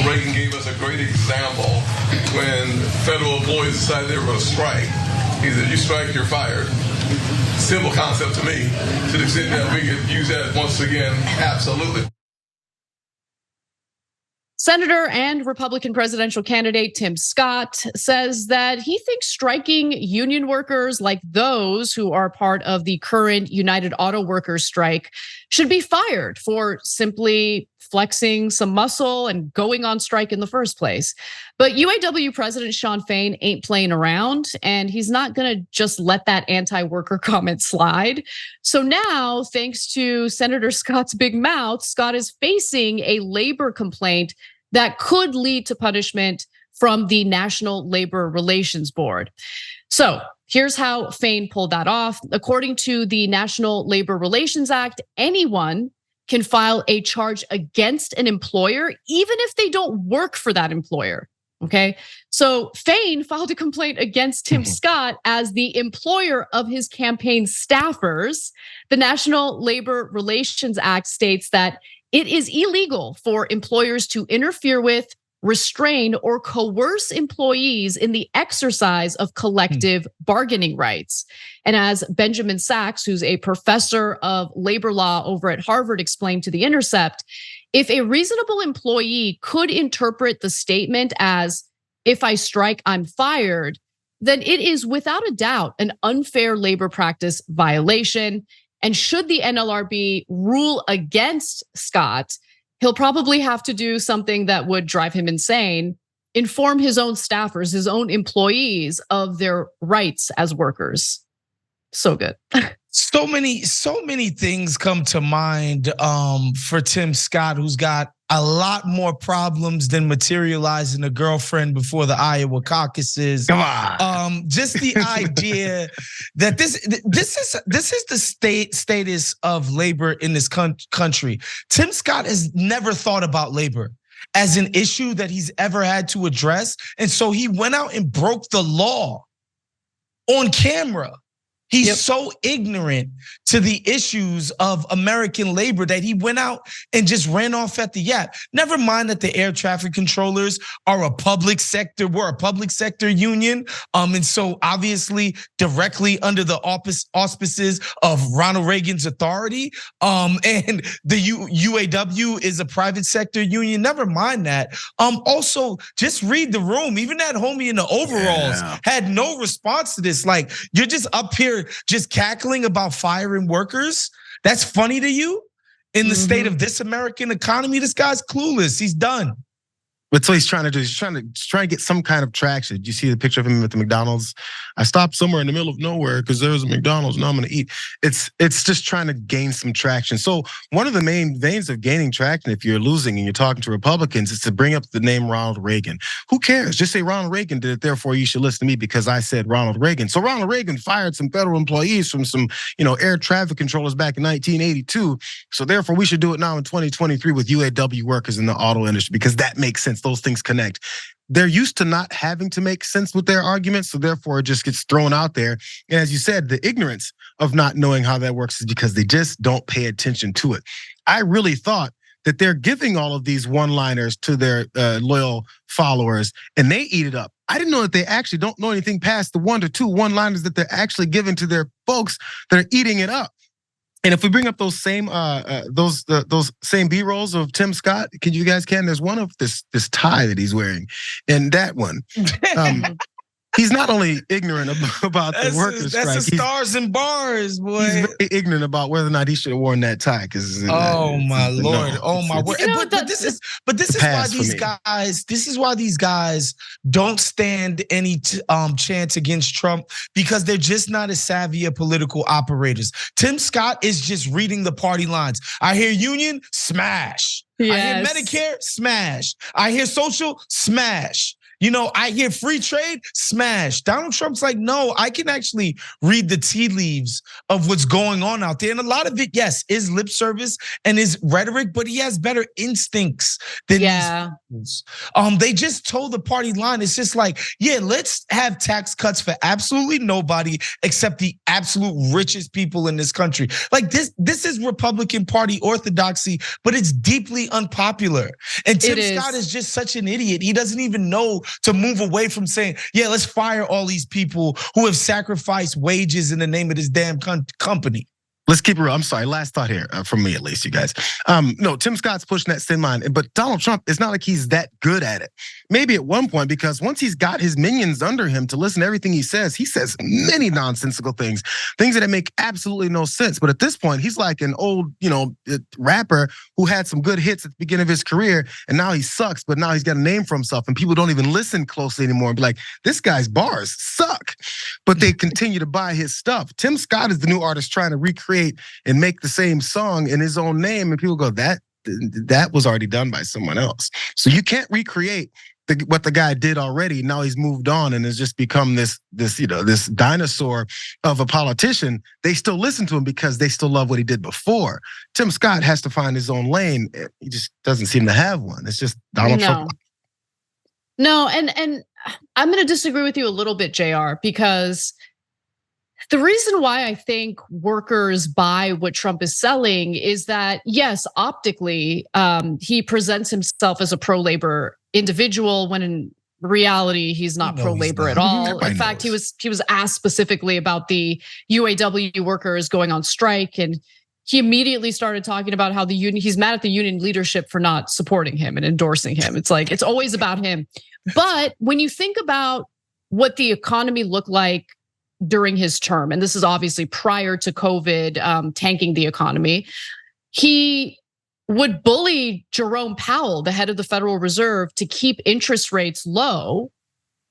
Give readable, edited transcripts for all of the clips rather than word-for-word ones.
Ronald Reagan gave us a great example when federal employees decided they were going to strike. He said, you strike, you're fired. Simple concept to me. To the extent that we could use that once again, absolutely. Senator and Republican presidential candidate Tim Scott says that he thinks striking union workers like those who are part of the current United Auto Workers strike should be fired for simply flexing some muscle and going on strike in the first place. But UAW President Shawn Fain ain't playing around, and he's not gonna just let that anti-worker comment slide. So now, thanks to Senator Scott's big mouth, Scott is facing a labor complaint that could lead to punishment from the National Labor Relations Board. So here's how Fain pulled that off. According to the National Labor Relations Act, anyone can file a charge against an employer, even if they don't work for that employer, okay? So Fain filed a complaint against Tim Scott as the employer of his campaign staffers. The National Labor Relations Act states that it is illegal for employers to interfere with, restrain, or coerce employees in the exercise of collective bargaining rights. And as Benjamin Sachs, who's a professor of labor law over at Harvard, explained to The Intercept, if a reasonable employee could interpret the statement as, if I strike, I'm fired, then it is without a doubt an unfair labor practice violation. And should the NLRB rule against Scott, he'll probably have to do something that would drive him insane, inform his own staffers, his own employees of their rights as workers. So good. So many things come to mind for Tim Scott, who's got a lot more problems than materializing a girlfriend before the Iowa caucuses. Come on. Just the idea that this is the status of labor in this country. Tim Scott has never thought about labor as an issue that he's ever had to address, and so he went out and broke the law on camera. He's so ignorant to the issues of American labor that he went out and just ran off at the yap. Never mind that the air traffic controllers are a public sector, we're a public sector union. And so obviously directly under the auspices of Ronald Reagan's authority. And the UAW is a private sector union. Never mind that. Also, just read the room. Even that homie in the overalls had no response to this. Like, you're just up here just cackling about firing workers? That's funny to you? In the state of this American economy, this guy's clueless. He's done. But so he's trying to do, he's trying to get some kind of traction. Did you see the picture of him at the McDonald's? I stopped somewhere in the middle of nowhere because there was a McDonald's, now I'm gonna eat. It's just trying to gain some traction. So one of the main veins of gaining traction, if you're losing and you're talking to Republicans, is to bring up the name Ronald Reagan. Who cares? Just say Ronald Reagan did it, therefore you should listen to me because I said Ronald Reagan. So Ronald Reagan fired some federal employees from some, air traffic controllers back in 1982. So therefore we should do it now in 2023 with UAW workers in the auto industry because that makes sense. Those things connect. They're used to not having to make sense with their arguments, so therefore it just gets thrown out there. And as you said, the ignorance of not knowing how that works is because they just don't pay attention to it. I really thought that they're giving all of these one-liners to their loyal followers and they eat it up. I didn't know that they actually don't know anything past the 1 to 2 one-liners that they're actually giving to their folks that are eating it up. And if we bring up those same same B-rolls of Tim Scott, there's one of this tie that he's wearing, and that one, he's not only ignorant about the workers' strike. That's the stars and bars, boy. He's very ignorant about whether or not he should have worn that tie. Oh my Lord! Oh my word! But this is why these guys don't stand any chance against Trump because they're just not as savvy of political operators. Tim Scott is just reading the party lines. I hear union, smash. Yes. I hear Medicare, smash. I hear social, smash. I hear free trade, smash. Donald Trump's like, no, I can actually read the tea leaves of what's going on out there. And a lot of it, yes, is lip service and is rhetoric, but he has better instincts than these. They just told the party line. It's just like, yeah, let's have tax cuts for absolutely nobody except the absolute richest people in this country. Like this is Republican Party orthodoxy, but it's deeply unpopular. And Tim Scott is just such an idiot. He doesn't even know to move away from saying, yeah, let's fire all these people who have sacrificed wages in the name of this damn company. Let's keep it real. I'm sorry, last thought here, from me at least, you guys. No, Tim Scott's pushing that thin line, but Donald Trump, it's not like he's that good at it. Maybe at one point, because once he's got his minions under him to listen to everything he says many nonsensical things that make absolutely no sense. But at this point, he's like an old, rapper who had some good hits at the beginning of his career, and now he sucks, but now he's got a name for himself, and people don't even listen closely anymore and be like, this guy's bars suck. But they continue to buy his stuff. Tim Scott is the new artist trying to recreate and make the same song in his own name, and people go, that was already done by someone else. So you can't recreate what the guy did already. Now he's moved on and has just become this dinosaur of a politician. They still listen to him because they still love what he did before. Tim Scott has to find his own lane. He just doesn't seem to have one. It's just Donald Trump. No, and I'm going to disagree with you a little bit, JR, because the reason why I think workers buy what Trump is selling is that, yes, optically, he presents himself as a pro-labor individual when in reality, he's not pro-labor at all. In fact, he was asked specifically about the UAW workers going on strike, and he immediately started talking about how the union, he's mad at the union leadership for not supporting him and endorsing him. It's like, it's always about him. But when you think about what the economy looked like during his term, and this is obviously prior to COVID tanking the economy, he would bully Jerome Powell, the head of the Federal Reserve, to keep interest rates low,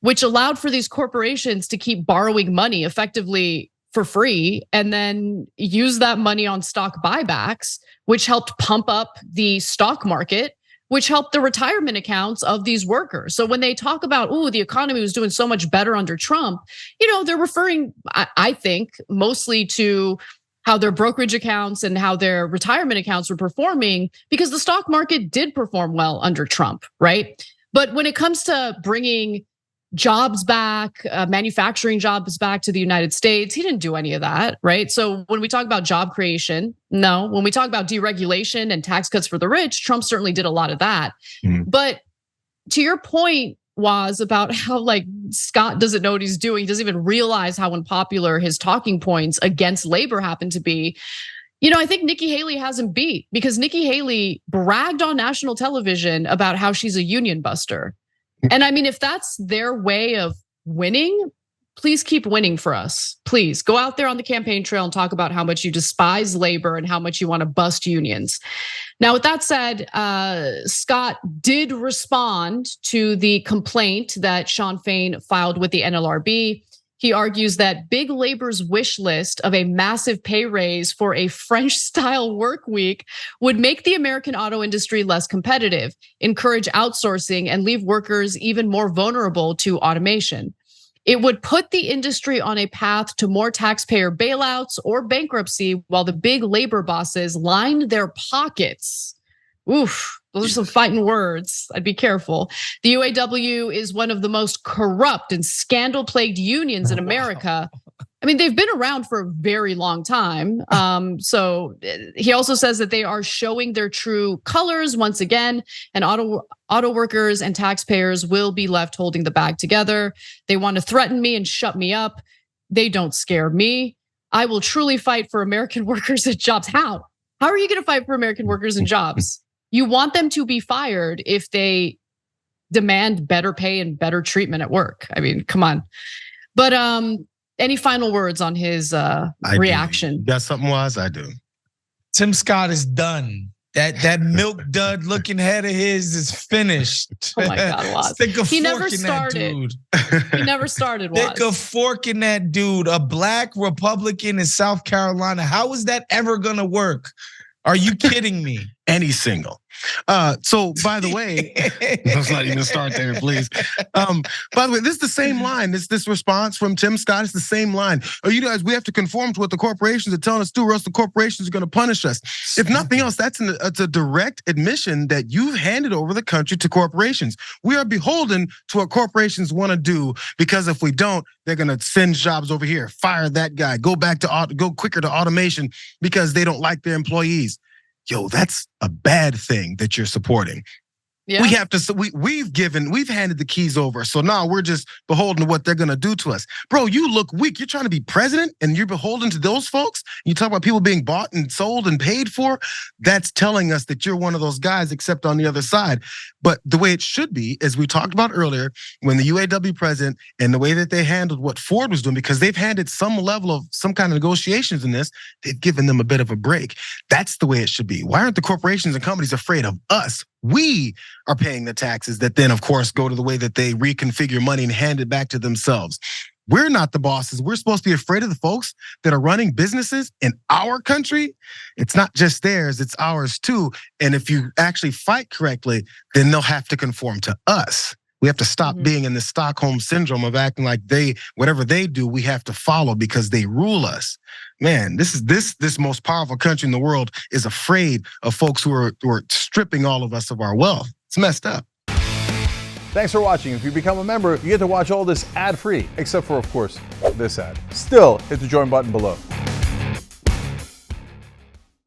which allowed for these corporations to keep borrowing money effectively for free and then use that money on stock buybacks, which helped pump up the stock market, which helped the retirement accounts of these workers. So when they talk about, the economy was doing so much better under Trump, they're referring, I think, mostly to how their brokerage accounts and how their retirement accounts were performing, because the stock market did perform well under Trump, right? But when it comes to bringing jobs back, manufacturing jobs back to the United States, he didn't do any of that, right? So when we talk about job creation, no. When we talk about deregulation and tax cuts for the rich, Trump certainly did a lot of that. But to your point, was about how Scott doesn't know what he's doing. He doesn't even realize how unpopular his talking points against labor happen to be. I think Nikki Haley has him beat, because Nikki Haley bragged on national television about how she's a union buster. And I mean, if that's their way of winning, please keep winning for us. Please go out there on the campaign trail and talk about how much you despise labor and how much you want to bust unions. Now, with that said, Scott did respond to the complaint that Shawn Fain filed with the NLRB. He argues that big labor's wish list of a massive pay raise for a French-style work week would make the American auto industry less competitive, encourage outsourcing, and leave workers even more vulnerable to automation. It would put the industry on a path to more taxpayer bailouts or bankruptcy while the big labor bosses lined their pockets. Oof, those are some fighting words. I'd be careful. The UAW is one of the most corrupt and scandal-plagued unions in America. I mean, they've been around for a very long time. So he also says that they are showing their true colors once again, and auto workers and taxpayers will be left holding the bag together. They want to threaten me and shut me up. They don't scare me. I will truly fight for American workers and jobs. How? How are you going to fight for American workers and jobs? You want them to be fired if they demand better pay and better treatment at work. I mean, come on. But any final words on his reaction? You got something, Waz? I do. Tim Scott is done. That milk dud looking head of his is finished. Oh my God, Waz. Stick a he fork never in started. That dude. He never started, Waz. Stick a fork in that dude. A black Republican in South Carolina. How is that ever gonna work? Are you kidding me? any single. So by the way, let's not even start there, please. By the way, this is the same line. This response from Tim Scott is the same line. Oh, you guys, we have to conform to what the corporations are telling us to do, or else the corporations are going to punish us. If nothing else, it's a direct admission that you've handed over the country to corporations. We are beholden to what corporations want to do, because if we don't, they're going to send jobs over here, fire that guy, go quicker to automation because they don't like their employees. Yo, that's a bad thing that you're supporting. Yeah. We've handed the keys over. So now we're just beholden to what they're gonna do to us. Bro, you look weak. You're trying to be president and you're beholden to those folks. You talk about people being bought and sold and paid for. That's telling us that you're one of those guys, except on the other side. But the way it should be, as we talked about earlier, when the UAW president and the way that they handled what Ford was doing, because they've handed some level of some kind of negotiations in this, they've given them a bit of a break. That's the way it should be. Why aren't the corporations and companies afraid of us? We are paying the taxes that then, of course, go to the way that they reconfigure money and hand it back to themselves. We're not the bosses. We're supposed to be afraid of the folks that are running businesses in our country. It's not just theirs, it's ours too. And if you actually fight correctly, then they'll have to conform to us. We have to stop being in the Stockholm syndrome of acting like whatever they do, we have to follow because they rule us. Man, this most powerful country in the world is afraid of folks who are stripping all of us of our wealth. It's messed up. Thanks for watching. If you become a member, you get to watch all this ad-free, except for, of course, this ad. Still, hit the join button below.